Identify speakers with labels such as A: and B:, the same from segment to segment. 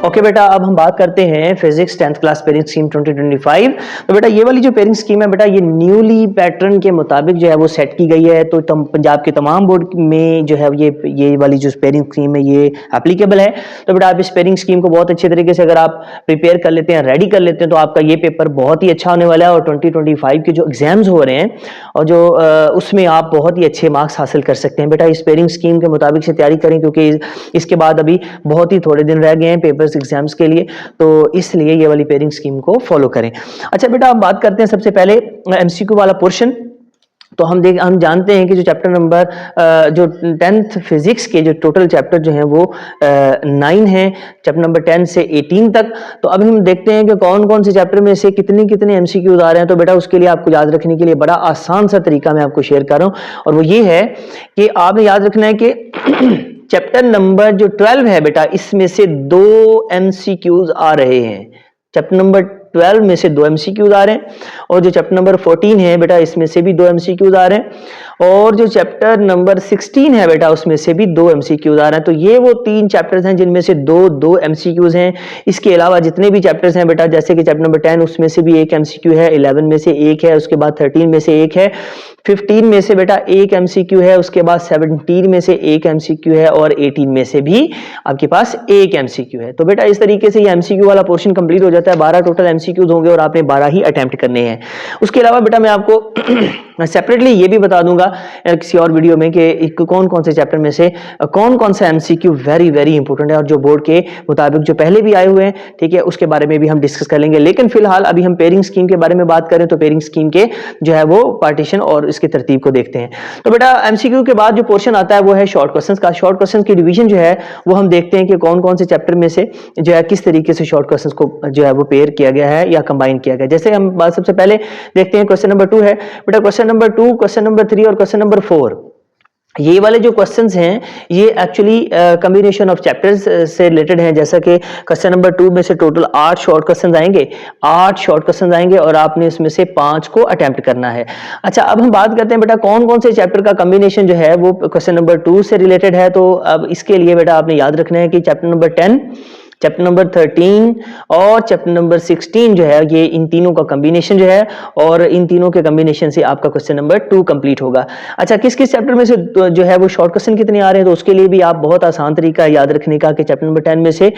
A: Okay बेटा, अब हम बात करते हैं physics 10th class pairing scheme 2025। तो बेटा ये वाली जो पेयरिंग स्कीम है बेटा, ये न्यूली पैटर्न के मुताबिक जो है वो सेट की गई है। तो पंजाब के तमाम बोर्ड में जो है ये वाली जो पेयरिंग स्कीम है ये एप्लीकेबल है। तो बेटा आप इस पेयरिंग स्कीम को बहुत अच्छे तरीके से अगर आप प्रिपेयर कर लेते हैं, रेडी कर लेते हैं, तो आपका ये पेपर बहुत ही अच्छा होने वाला है। और 2025 के जो एग्जाम्स हो रहे हैं और जो उसमें आप बहुत ही अच्छे मार्क्स हासिल कर सकते हैं। बेटा इस पेयरिंग स्कीम के मुताबिक से तैयारी करें, क्योंकि इसके बाद अभी बहुत ही थोड़े दिन रह गए हैं पेपर्स एग्जाम्स के लिए, तो इसलिए ये वाली पेयरिंग स्कीम को फॉलो करें। अच्छा बेटा, हम बात करते हैं सबसे पहले एमसीक्यू वाला पोर्शन। तो हम जानते हैं कि जो चैप्टर नंबर जो 10th फिजिक्स के जो टोटल चैप्टर जो हैं वो 9 हैं, चैप्टर नंबर 10 से 18 तक। तो अब हम देखते हैं कि कौन कौन से चैप्टर में से कितने कितने एमसीक्यूज आ रहे हैं। तो बेटा उसके लिए आपको याद रखने के लिए बड़ा आसान सा तरीका मैं आपको शेयर कर रहा हूं, और वो ये है कि आपने याद रखना है कि चैप्टर नंबर जो 12 है बेटा, इसमें से 2 एमसीक्यूज आ रहे हैं। चैप्टर नंबर 12 में से 2 एमसीक्यूज आ रहे हैं, और जो चैप्टर नंबर 14 है बेटा, इसमें से भी 2 एमसीक्यूज आ रहे हैं, और जो चैप्टर नंबर 16 है बेटा, उसमें से भी 2 एमसीक्यूज आ रहे हैं। तो ये वो 3 चैप्टर्स हैं जिनमें से 2 एमसीक्यूज हैं। इसके अलावा जितने भी चैप्टर्स हैं बेटा, जैसे कि चैप्टर नंबर 10 उसमें से भी 1 एमसीक्यू है, 11 में से 1 है, उसके बाद 13 में से 1 है, 15 में से बेटा 1 एमसीक्यू है, उसके बाद 17 में से 1 एमसीक्यू है, और 18 में से भी आपके पास 1 एमसीक्यू है। तो बेटा इस तरीके से ये एमसीक्यू वाला पोर्शन कंप्लीट हो जाता है। 12 टोटल एमसीक्यूज होंगे और आपने 12 ही अटेम्प्ट करने हैं। उसके अलावा बेटा मैं आपको सेपरेटली ये भी बता दूंगा किसी और वीडियो में कि कौन कौन से चैप्टर में से कौन कौन सा एमसीक्यू वेरी वेरी इंपॉर्टेंट है, और जो बोर्ड के मुताबिक जो पहले भी आए हुए हैं, ठीक है, उसके बारे में भी हम डिस्कस कर लेंगे। लेकिन फिलहाल अभी हम पेयरिंग स्कीम के बारे में बात करें, तो पेयरिंग स्कीम के जो है वो पार्टीशन और इसकी तरतीब को देखते हैं। तो बेटा एमसीक्यू के बाद जो पोर्शन आता है वो है शॉर्ट क्वेश्चंस का। शॉर्ट क्वेश्चंस की डिवीजन जो है वो हम देखते हैं कि कौन कौन से चैप्टर में से जो है किस तरीके से शॉर्ट क्वेश्चंस को जो है वो पेयर किया गया है या कंबाइन किया गया है। जैसे हम बात सबसे पहले देखते हैं क्वेश्चन नंबर 2 है बेटा। क्वेश्चन नंबर 2, क्वेश्चन नंबर 3 और क्वेश्चन नंबर 4, ये वाले जो क्वेश्चंस हैं ये एक्चुअली कॉम्बिनेशन ऑफ चैप्टर्स से रिलेटेड हैं। जैसा कि क्वेश्चन नंबर 2 में से टोटल 8 शॉर्ट क्वेश्चंस आएंगे, 8 शॉर्ट क्वेश्चंस आएंगे, और आपने इसमें से 5 को अटेम्प्ट करना है। अच्छा, अब हम बात करते हैं बेटा कौन कौन से चैप्टर का कॉम्बिनेशन जो है वो क्वेश्चन नंबर 2 से रिलेटेड है। तो अब इसके लिए बेटा आपने याद रखना है कि चैप्टर नंबर 10, चैप्टर नंबर 13 और चैप्टर नंबर 16 जो है ये इन तीनों का कॉम्बिनेशन जो है, और इन तीनों के कॉम्बिनेशन से आपका क्वेश्चन नंबर 2 कंप्लीट होगा। अच्छा, किस किस चैप्टर में से जो है वो शॉर्ट क्वेश्चन कितने आ रहे हैं, तो उसके लिए भी आप बहुत आसान तरीका याद रखने का कि चैप्टर नंबर 10 में से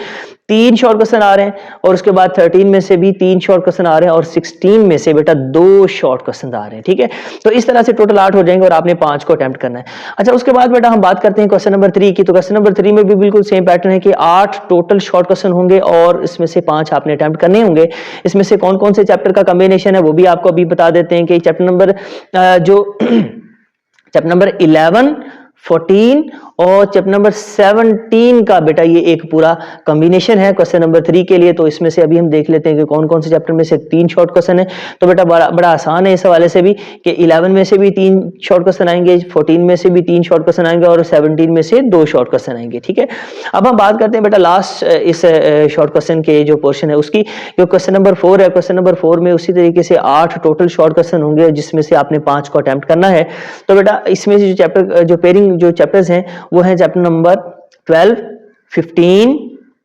A: 3 शॉर्ट क्वेश्चन आ रहे हैं, और उसके बाद 13 में से भी 3 शॉर्ट क्वेश्चन आ रहे हैं, और 16 में से बेटा 2 शॉर्ट क्वेश्चन आ रहे हैं। ठीक है, तो इस तरह से टोटल 8 हो जाएंगे और आपने 5 को अटेम्प्ट करना है। अच्छा, उसके बाद बेटा हम बात करते हैं क्वेश्चन नंबर 3 की। तो क्वेश्चन नंबर 3 में भी बिल्कुल सेम पैटर्न है कि 8 टोटल शॉर्ट क्वेश्चन होंगे, और इसमें से 5 आपने अटेम्प्ट करने होंगे। इसमें से कौन कौन से चैप्टर का कॉम्बिनेशन है वो भी आपको अभी बता देते हैं कि चैप्टर नंबर जो चैप्टर नंबर 11, 14 और चैप्टर नंबर 17 का बेटा ये एक पूरा कॉम्बिनेशन है क्वेश्चन नंबर 3 के लिए। तो इसमें से अभी हम देख लेते हैं कि कौन कौन से चैप्टर में से 3 शॉर्ट क्वेश्चन है। तो बेटा बड़ा आसान है इस हवाले से भी कि 11 में से भी 3 शॉर्ट क्वेश्चन आएंगे, 14 में से भी 3 शॉर्ट क्वेश्चन आएंगे, और 17 में से 2 शॉर्ट क्वेश्चन आएंगे। ठीक है, अब हम बात करते हैं बेटा लास्ट इस शॉर्ट क्वेश्चन के जो पोर्शन है उसकी। जो क्वेश्चन नंबर 4 है, क्वेश्चन नंबर 4 में उसी तरीके से 8 टोटल शॉर्ट क्वेश्चन होंगे, जिसमें से आपने 5 को अटेम्प्ट करना है। तो बेटा इसमें से जो चैप्टर जो पेयरिंग जो चैप्टर्स हैं वो है चैप्टर नंबर 12, 15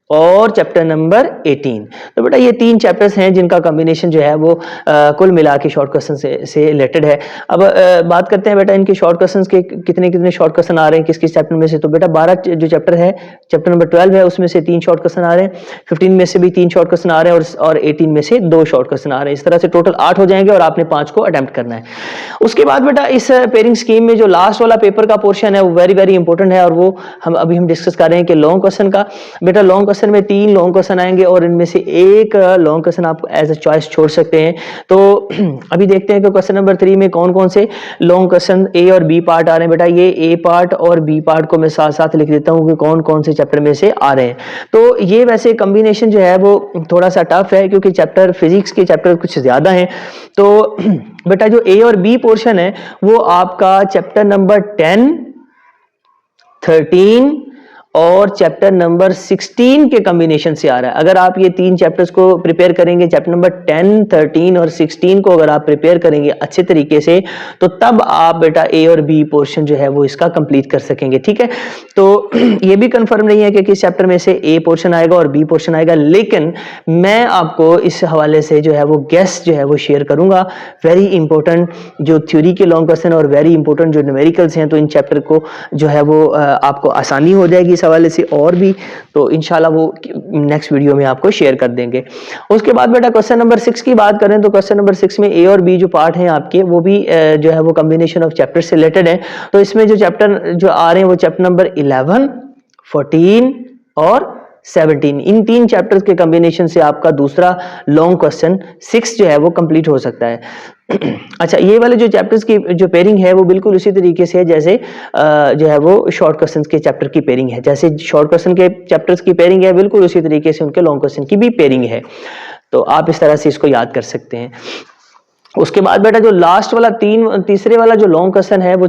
A: और चैप्टर नंबर 18। तो बेटा ये 3 चैप्टर्स हैं जिनका कॉम्बिनेशन जो है वो कुल मिला के शॉर्ट क्वेश्चन से रिलेटेड है। अब बात करते हैं बेटा इनके शॉर्ट क्वेश्चंस के कितने कितने शॉर्ट क्वेश्चन आ रहे हैं किस किस चैप्टर में से। तो बेटा 12 जो चैप्टर है, चैप्टर नंबर 12 है, उसमें से 3 शॉर्ट क्वेश्चन आ रहे हैं, 15 में से भी 3 शॉर्ट क्वेश्चन आ रहे हैं, और 18 में से 2 शॉर्ट क्वेश्चन आ रहे हैं। इस तरह से टोटल 8 हो जाएंगे और आपने 5 को अटेम्प्ट करना है। उसके बाद बेटा इस पेयरिंग स्कीम में जो लास्ट वाला पेपर का पोर्शन है वो वेरी वेरी इंपॉर्टेंट है, और वो हम डिस्कस कर रहे हैं कि लॉन्ग क्वेश्चन का। बेटा लॉन्ग क्वेश्चन में 3 लॉन्ग क्वेश्चन आएंगे, और इनमें से एक लॉन्ग क्वेश्चन आप एज अ चॉइस छोड़ सकते हैं। तो अभी देखते हैं कि क्वेश्चन नंबर 3 में कौन कौन से लॉन्ग क्वेश्चन ए और बी पार्ट आ रहे हैं। बेटा ये ए पार्ट और बी पार्ट को मैं साथ साथ लिख देता हूं कि कौन कौन से चैप्टर में से आ रहे हैं। तो ये वैसे कॉम्बिनेशन जो है वो थोड़ा सा टफ है, क्योंकि चैप्टर फिजिक्स के चैप्टर कुछ ज्यादा हैं। तो बेटा जो ए और बी पोर्शन है वो आपका चैप्टर नंबर 10, 13 और चैप्टर नंबर 16 के कॉम्बिनेशन से आ रहा है। अगर आप ये 3 चैप्टर्स को प्रिपेयर करेंगे, चैप्टर नंबर 10, 13 और 16 को अगर आप प्रिपेयर करेंगे अच्छे तरीके से, तो तब आप बेटा ए और बी पोर्शन जो है वो इसका कंप्लीट कर सकेंगे। ठीक है, तो ये भी कंफर्म नहीं है कि किस चैप्टर में से ए पोर्शन आएगा और बी पोर्शन आएगा, लेकिन मैं आपको इस हवाले से जो है वो गेस जो है वो शेयर करूंगा। वेरी इंपॉर्टेंट जो थ्योरी के लॉन्ग क्वेश्चन और वेरी इंपॉर्टेंट जो न्यूमेरिकल्स हैं, तो इन चैप्टर को जो है वो आपको आसानी हो जाएगी इस हवाले से, और भी तो इंशाल्लाह वो नेक्स्ट वीडियो में आपको शेयर कर देंगे। उसके बाद बेटा क्वेश्चन नंबर 6 की बात करें तो क्वेश्चन नंबर 6 में ए और बी जो पार्ट हैं आपके, वो भी जो है वो कॉम्बिनेशन ऑफ चैप्टर से रिलेटेड है। तो इसमें जो चैप्टर जो आ रहे हैं वो चैप्टर नंबर 11, 14 और 17, इन 3 चैप्टर्स के कॉम्बिनेशन से आपका दूसरा लॉन्ग क्वेश्चन 6 जो है वो कंप्लीट हो सकता है। अच्छा, ये वाले जो चैप्टर्स की जो पेयरिंग है वो बिल्कुल उसी तरीके से है जैसे जो है वो शॉर्ट क्वेश्चंस के चैप्टर की पेयरिंग है। जैसे शॉर्ट क्वेश्चन के चैप्टर्स की पेयरिंग है, बिल्कुल उसी तरीके से उनके लॉन्ग क्वेश्चन की भी पेयरिंग है। तो आप इस तरह से इसको याद कर सकते हैं। उसके बाद बेटा जो लास्ट वाला तीसरे वाला जो लॉन्ग क्वेश्चन है वो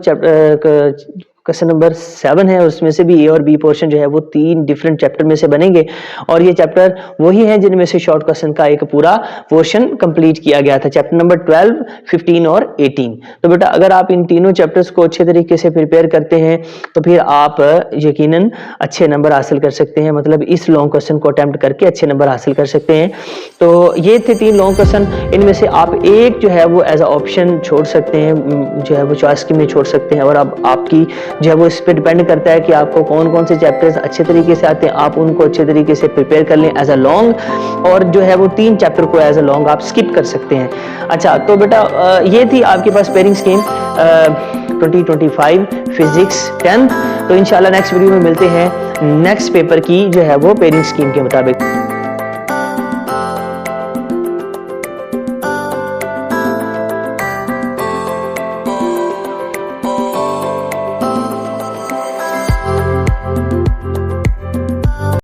A: क्वेश्चन नंबर 7 है, उसमें से भी ए और बी पोर्शन जो है वो 3 डिफरेंट चैप्टर में से बनेंगे, और ये चैप्टर वही है जिनमें से शॉर्ट क्वेश्चन का एक पूरा पोर्शन कंप्लीट किया गया था, चैप्टर नंबर 12, 15 और 18। तो बेटा अगर आप इन तीनों चैप्टर्स को अच्छे तरीके से प्रिपेयर करते हैं तो फिर आप यकीनन अच्छे नंबर हासिल कर सकते हैं, मतलब इस लॉन्ग क्वेश्चन को अटेम्प्ट करके अच्छे नंबर हासिल कर सकते हैं। तो ये थे 3 लॉन्ग क्वेश्चन, इनमें से आप एक जो है वो एज अ ऑप्शन छोड़ सकते हैं, जो है वो चॉइस की में छोड़ सकते हैं, और अब आपकी जो है वो इस पे डिपेंड करता है कि आपको कौन कौन से चैप्टर्स अच्छे तरीके से आते हैं, आप उनको अच्छे तरीके से प्रिपेयर कर लें एज अ लॉन्ग, और जो है वो 3 चैप्टर को एज अ लॉन्ग आप स्किप कर सकते हैं। अच्छा, तो बेटा ये थी आपके पास पेयरिंग स्कीम 2025 फिजिक्स 10th। तो इंशाल्लाह नेक्स्ट वीडियो में मिलते हैं नेक्स्ट पेपर की जो है वो पेयरिंग स्कीम के मुताबिक।